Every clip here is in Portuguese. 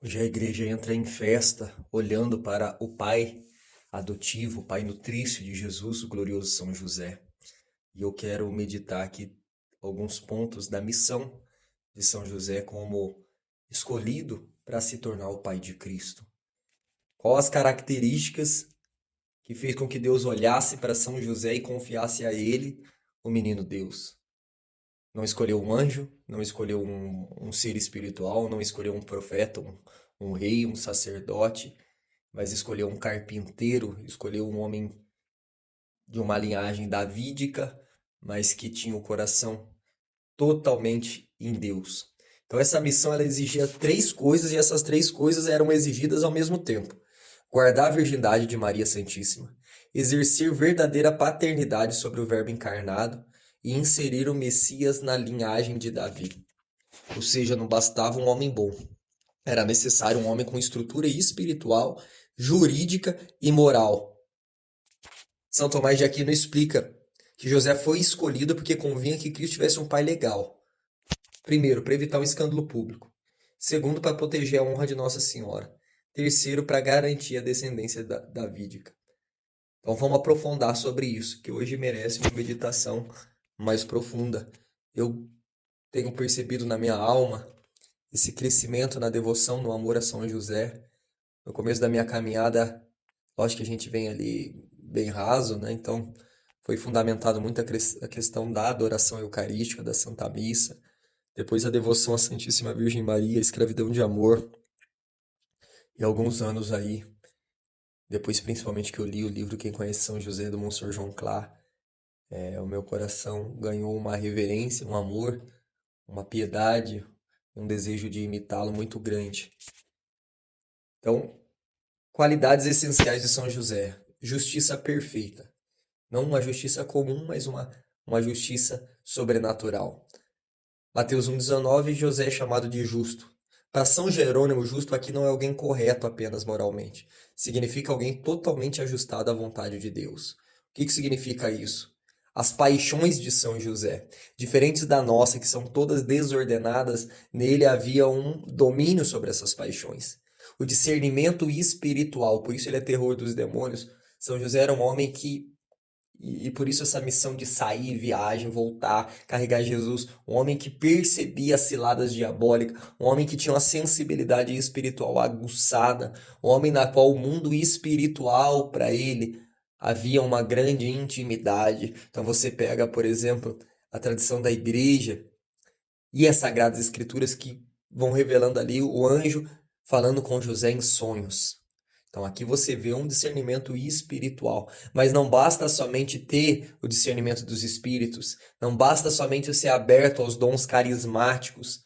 Hoje a igreja entra em festa, olhando para o Pai adotivo, o Pai nutrício de Jesus, o glorioso São José. E eu quero meditar aqui alguns pontos da missão de São José como escolhido para se tornar o Pai de Cristo. Qual as características que fez com que Deus olhasse para São José e confiasse a ele, o menino Deus? Não escolheu um anjo, não escolheu um ser espiritual, não escolheu um profeta, um rei, um sacerdote, mas escolheu um carpinteiro, escolheu um homem de uma linhagem davídica, mas que tinha o coração totalmente em Deus. Então essa missão ela exigia três coisas e essas três coisas eram exigidas ao mesmo tempo: guardar a virgindade de Maria Santíssima, exercer verdadeira paternidade sobre o Verbo encarnado e inserir o Messias na linhagem de Davi. Ou seja, não bastava um homem bom, era necessário um homem com estrutura espiritual, jurídica e moral. São Tomás de Aquino explica que José foi escolhido porque convinha que Cristo tivesse um pai legal. Primeiro, para evitar um escândalo público. Segundo, para proteger a honra de Nossa Senhora. Terceiro, para garantir a descendência davídica. Então vamos aprofundar sobre isso, que hoje merece uma meditação mais profunda. Eu tenho percebido na minha alma esse crescimento na devoção, no amor a São José. No começo da minha caminhada, lógico que a gente vem ali bem raso, né? Então foi fundamentado muito a questão da adoração eucarística, da Santa Missa, depois a devoção à Santíssima Virgem Maria, a escravidão de amor, e alguns anos aí, depois principalmente que eu li o livro Quem Conhece São José, do Monsenhor João Clar, o meu coração ganhou uma reverência, um amor, uma piedade, um desejo de imitá-lo muito grande. Então, qualidades essenciais de São José: justiça perfeita. Não uma justiça comum, mas uma justiça sobrenatural. Mateus 1,19, José é chamado de justo. Para São Jerônimo, justo aqui não é alguém correto apenas moralmente. Significa alguém totalmente ajustado à vontade de Deus. O que significa isso? As paixões de São José, diferentes da nossa, que são todas desordenadas, nele havia um domínio sobre essas paixões. O discernimento espiritual, por isso ele é terror dos demônios. São José era um homem que e por isso essa missão de sair, viagem, voltar, carregar Jesus, um homem que percebia as ciladas diabólicas, um homem que tinha uma sensibilidade espiritual aguçada, um homem na qual o mundo espiritual para ele havia uma grande intimidade. Então você pega, por exemplo, a tradição da igreja e as Sagradas Escrituras que vão revelando ali o anjo falando com José em sonhos. Então aqui você vê um discernimento espiritual, mas não basta somente ter o discernimento dos espíritos, não basta somente ser aberto aos dons carismáticos,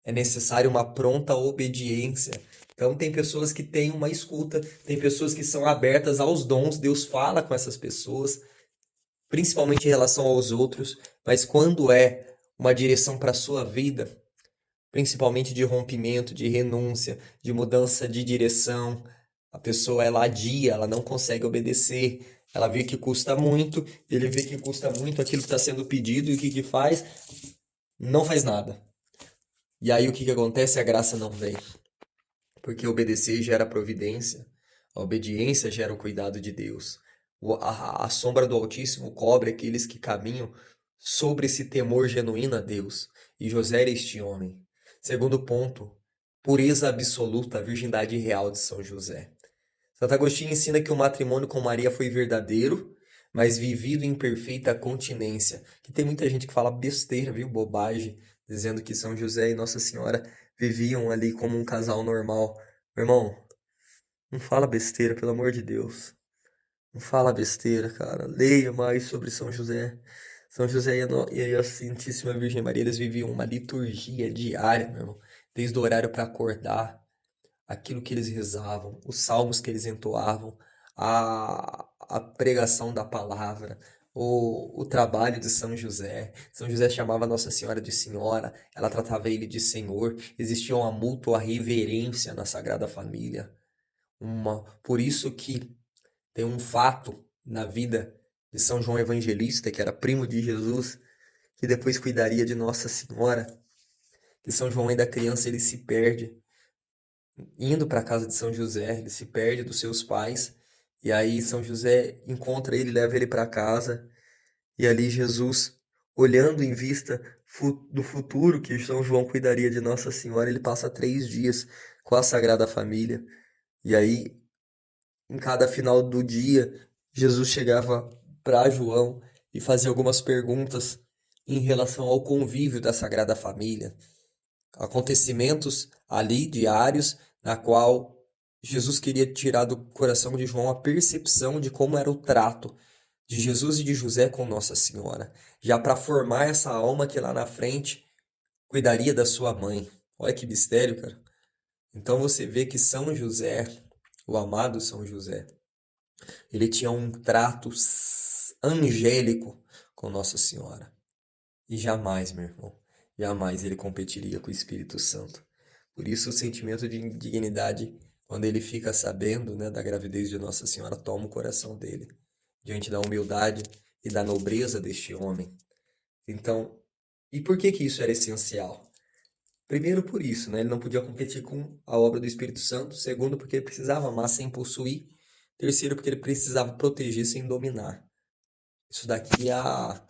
é necessário uma pronta obediência. Então tem pessoas que têm uma escuta, tem pessoas que são abertas aos dons, Deus fala com essas pessoas, principalmente em relação aos outros, mas quando é uma direção para a sua vida, principalmente de rompimento, de renúncia, de mudança de direção, a pessoa ela adia, ela não consegue obedecer, ela vê que custa muito, ele vê que custa muito aquilo que está sendo pedido e o que que faz? Não faz nada. E aí o que que acontece? A graça não vem. Porque obedecer gera providência, a obediência gera o cuidado de Deus. A sombra do Altíssimo cobre aqueles que caminham sobre esse temor genuíno a Deus. E José era este homem. Segundo ponto, pureza absoluta, a virgindade real de São José. Santo Agostinho ensina que o matrimônio com Maria foi verdadeiro, mas vivido em perfeita continência. Que tem muita gente que fala besteira, viu? Bobagem, dizendo que São José e Nossa Senhora viviam ali como um casal normal. Meu irmão, não fala besteira, pelo amor de Deus. Não fala besteira, cara. Leia mais sobre São José. São José e a Santíssima Virgem Maria, eles viviam uma liturgia diária, meu irmão. Desde o horário para acordar, aquilo que eles rezavam, os salmos que eles entoavam, a pregação da palavra, o trabalho de São José. São José chamava Nossa Senhora de Senhora, ela tratava ele de Senhor. Existia uma mútua reverência na Sagrada Família. Por isso que tem um fato na vida de São João Evangelista, que era primo de Jesus, que depois cuidaria de Nossa Senhora, que São João ainda criança ele se perde indo para a casa de São José, ele se perde dos seus pais, e aí São José encontra ele, leva ele para casa, e ali Jesus, olhando em vista do futuro que São João cuidaria de Nossa Senhora, ele passa 3 dias com a Sagrada Família, e aí em cada final do dia, Jesus chegava para João e fazia algumas perguntas em relação ao convívio da Sagrada Família, acontecimentos ali diários, na qual Jesus queria tirar do coração de João a percepção de como era o trato de Jesus e de José com Nossa Senhora, já para formar essa alma que lá na frente cuidaria da sua mãe. Olha que mistério, cara. Então você vê que São José, o amado São José, ele tinha um trato angélico com Nossa Senhora. E jamais, meu irmão, jamais ele competiria com o Espírito Santo. Por isso o sentimento de indignidade, quando ele fica sabendo, né, da gravidez de Nossa Senhora, toma o coração dele, diante da humildade e da nobreza deste homem. Então, e por que que isso era essencial? Primeiro por isso, né, ele não podia competir com a obra do Espírito Santo. Segundo, porque ele precisava amar sem possuir. Terceiro, porque ele precisava proteger sem dominar. Isso daqui é a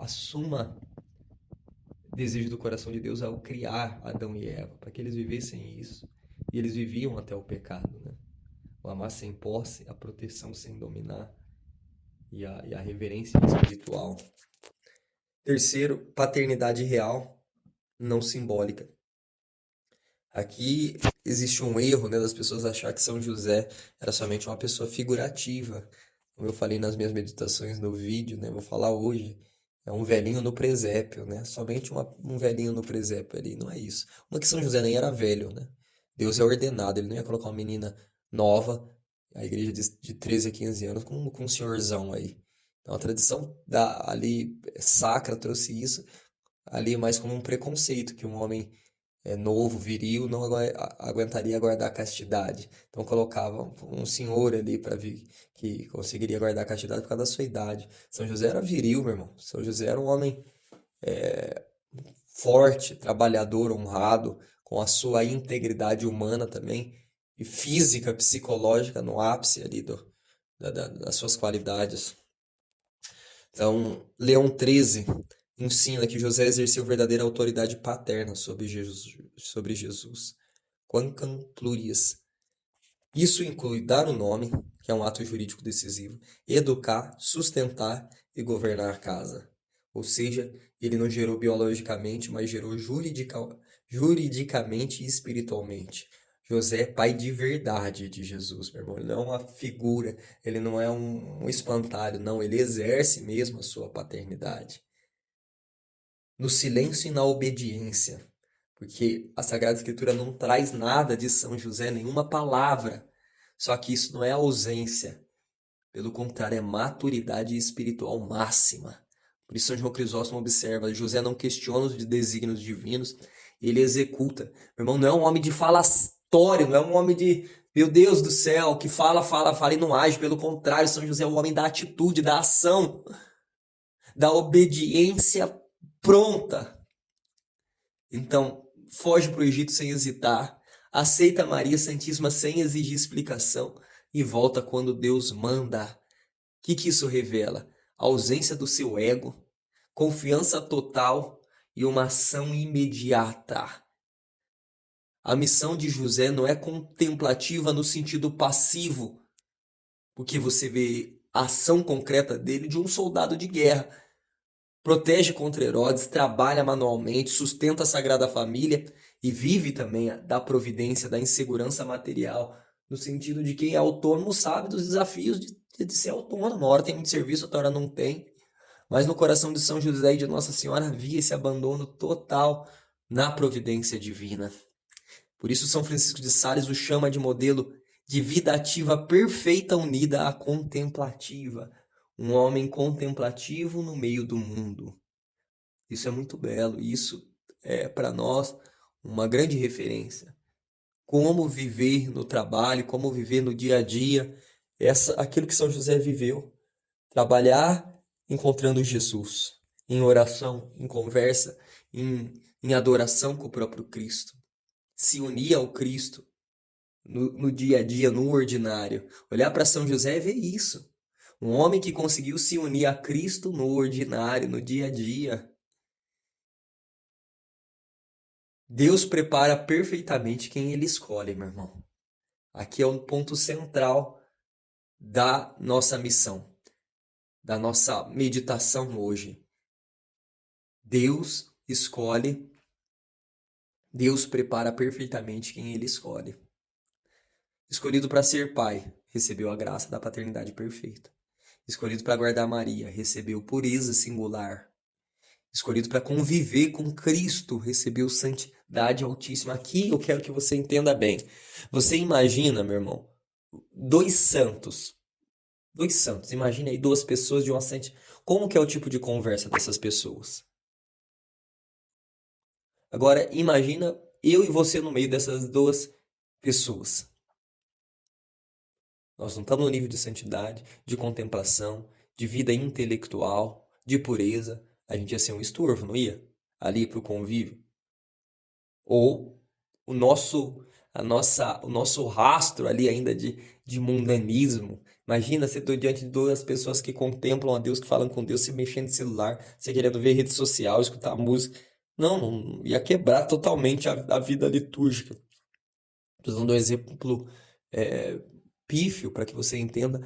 suma desejo do coração de Deus ao criar Adão e Eva, para que eles vivessem isso. E eles viviam até o pecado, né? O amar sem posse, a proteção sem dominar e a reverência espiritual. Terceiro, paternidade real, não simbólica. Aqui existe um erro, né, das pessoas achar que São José era somente uma pessoa figurativa. Como eu falei nas minhas meditações no vídeo, né, vou falar hoje, é um velhinho no presépio, né? Somente um velhinho no presépio ali, não é isso. Uma que São José nem era velho, né? Deus é ordenado, ele não ia colocar uma menina nova, a igreja de 13 a 15 anos, com um senhorzão aí. Então a tradição ali sacra trouxe isso ali mais como um preconceito, que um homem novo, viril, não aguentaria guardar a castidade. Então colocava um senhor ali para vir que conseguiria guardar a castidade por causa da sua idade. São José era viril, meu irmão. São José era um homem forte, trabalhador, honrado, com a sua integridade humana também, e física, psicológica no ápice ali das suas qualidades. Então, Leão 13 ensina que José exerceu verdadeira autoridade paterna sobre Jesus. Quancam plurias. Isso inclui dar o nome, que é um ato jurídico decisivo, educar, sustentar e governar a casa. Ou seja, ele não gerou biologicamente, mas gerou juridicamente e espiritualmente. José é pai de verdade de Jesus, meu irmão. Ele não é uma figura, ele não é um espantalho, não. Ele exerce mesmo a sua paternidade. No silêncio e na obediência. Porque a Sagrada Escritura não traz nada de São José, nenhuma palavra. Só que isso não é ausência. Pelo contrário, é maturidade espiritual máxima. Por isso São João Crisóstomo observa, José não questiona os desígnios divinos, ele executa. Meu irmão, não é um homem de falatório, não é um homem de, meu Deus do céu, que fala e não age. Pelo contrário, São José é o homem da atitude, da ação, da obediência pronta. Então, foge para o Egito sem hesitar, aceita Maria Santíssima sem exigir explicação e volta quando Deus manda. O que isso revela? A ausência do seu ego, confiança total e uma ação imediata. A missão de José não é contemplativa no sentido passivo, porque você vê a ação concreta dele de um soldado de guerra. Protege contra Herodes, trabalha manualmente, sustenta a Sagrada Família e vive também da providência, da insegurança material, no sentido de quem é autônomo sabe dos desafios de ser autônomo. Uma hora tem muito serviço, outra hora não tem. Mas no coração de São José e de Nossa Senhora havia esse abandono total na providência divina. Por isso São Francisco de Sales o chama de modelo de vida ativa perfeita unida à contemplativa. Um homem contemplativo no meio do mundo. Isso é muito belo, isso é para nós uma grande referência. Como viver no trabalho, como viver no dia a dia, aquilo que São José viveu. Trabalhar encontrando Jesus, em oração, em conversa, em adoração com o próprio Cristo. se unir ao Cristo no dia a dia, no ordinário. Olhar para São José e ver isso. Um homem que conseguiu se unir a Cristo no ordinário, no dia a dia. Deus prepara perfeitamente quem ele escolhe, meu irmão. Aqui é o ponto central da nossa missão, da nossa meditação hoje. Deus escolhe, Deus prepara perfeitamente quem ele escolhe. Escolhido para ser pai, recebeu a graça da paternidade perfeita. Escolhido para guardar Maria, recebeu pureza singular. Escolhido para conviver com Cristo, recebeu santidade altíssima. Aqui eu quero que você entenda bem. Você imagina, meu irmão, dois santos. Dois santos. Imagina aí duas pessoas de uma santidade. Como que é o tipo de conversa dessas pessoas? Agora, imagina eu e você no meio dessas duas pessoas. Nós não estamos no nível de santidade, de contemplação, de vida intelectual, de pureza. A gente ia ser um estorvo, não ia? Ali para o convívio. Ou o nosso rastro ali ainda de mundanismo. Imagina você diante de duas pessoas que contemplam a Deus, que falam com Deus, se mexendo no celular, você querendo ver rede social, escutar música. Não ia quebrar totalmente a vida litúrgica. Estou dando um exemplo é, pífio para que você entenda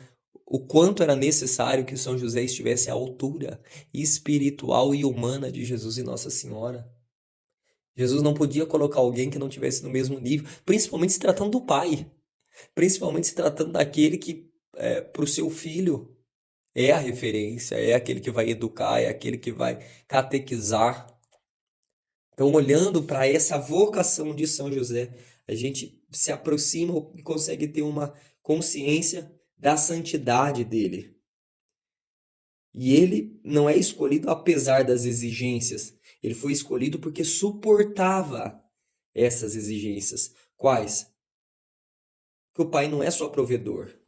o quanto era necessário que São José estivesse à altura espiritual e humana de Jesus e Nossa Senhora. Jesus não podia colocar alguém que não tivesse no mesmo nível, principalmente se tratando do pai, principalmente se tratando daquele que, para o seu filho, é a referência, é aquele que vai educar, é aquele que vai catequizar. Então, olhando para essa vocação de São José, a gente se aproxima e consegue ter uma consciência da santidade dele. E ele não é escolhido apesar das exigências. Ele foi escolhido porque suportava essas exigências. Quais? Que o pai não é só provedor.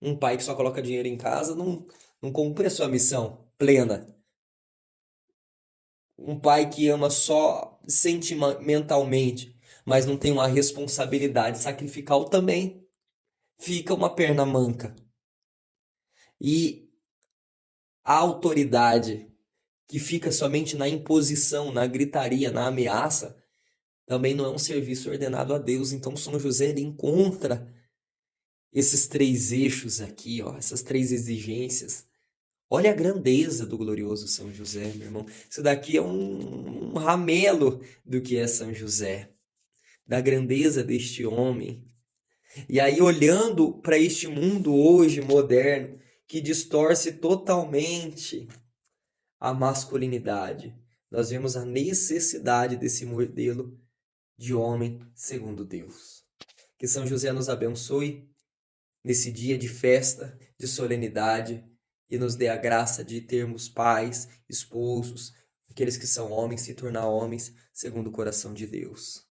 Um pai que só coloca dinheiro em casa não cumpre a sua missão plena. Um pai que ama só sentimentalmente, mas não tem uma responsabilidade sacrificial também, fica uma perna manca. E a autoridade que fica somente na imposição, na gritaria, na ameaça, também não é um serviço ordenado a Deus. Então São José ele encontra esses três eixos aqui, ó, essas três exigências. Olha a grandeza do glorioso São José, meu irmão. Isso daqui é um ramelo do que é São José, da grandeza deste homem. E aí, olhando para este mundo hoje moderno, que distorce totalmente a masculinidade, nós vemos a necessidade desse modelo de homem segundo Deus. Que São José nos abençoe nesse dia de festa, de solenidade, e nos dê a graça de termos pais, esposos, aqueles que são homens, se tornar homens segundo o coração de Deus.